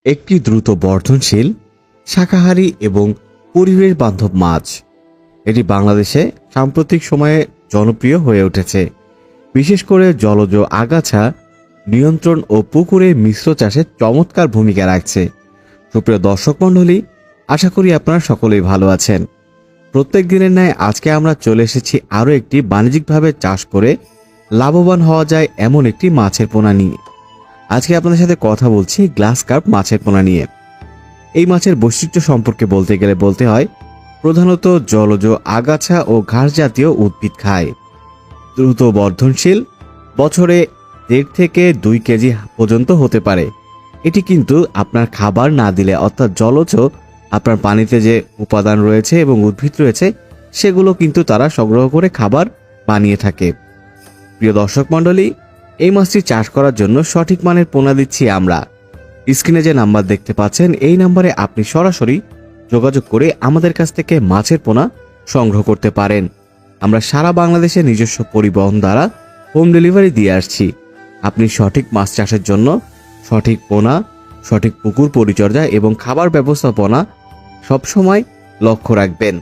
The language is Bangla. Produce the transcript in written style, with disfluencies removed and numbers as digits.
একটি দ্রুত বর্ধনশীল, শাকাহারী এবং পরিবেশ বান্ধব মাছ। এটি বাংলাদেশে সাম্প্রতিক সময়ে জনপ্রিয় হয়ে উঠেছে, বিশেষ করে জলজ আগাছা নিয়ন্ত্রণ ও পুকুরে মিশ্র চাষে চমৎকার ভূমিকা রাখছে। সুপ্রিয় দর্শক মণ্ডলী, আশা করি আপনারা সকলেই ভালো আছেন। প্রত্যেক দিনের ন্যায় আজকে আমরা চলে এসেছি আরও একটি বাণিজ্যিকভাবে চাষ করে লাভবান হওয়া যায় এমন একটি মাছের পোনা নিয়ে। আজকে আপনাদের সাথে কথা বলছি গ্লাস কার্প মাছের পোনা নিয়ে। এই মাছের বৈশিষ্ট্য সম্পর্কে বলতে গেলে বলতে হয়, প্রধানত জলজ আগাছা ও ঘাস জাতীয় উদ্ভিদ খায়, দ্রুত বর্ধনশীল, বছরে 1.5 থেকে 2 কেজি পর্যন্ত হতে পারে। এটি কিন্তু আপনার খাবার না দিলে, অর্থাৎ জলজ আপনার পানিতে যে উপাদান রয়েছে এবং উদ্ভিদ রয়েছে সেগুলো কিন্তু তারা সংগ্রহ করে খাবার বানিয়ে থাকে। প্রিয় দর্শক মণ্ডলী, এই মাছটি চাষ করার জন্য সঠিক মানের পোনা দিচ্ছি আমরা। স্ক্রিনে যে নাম্বার দেখতে পাচ্ছেন, এই নাম্বারে আপনি সরাসরি যোগাযোগ করে আমাদের কাছ থেকে মাছের পোনা সংগ্রহ করতে পারেন। আমরা সারা বাংলাদেশে নিজস্ব পরিবহন দ্বারা হোম ডেলিভারি দিয়ে আসছি। আপনি সঠিক মাছ চাষের জন্য সঠিক পোনা, সঠিক পুকুর পরিচর্যা এবং খাবার ব্যবস্থাপনা সবসময় লক্ষ্য রাখবেন।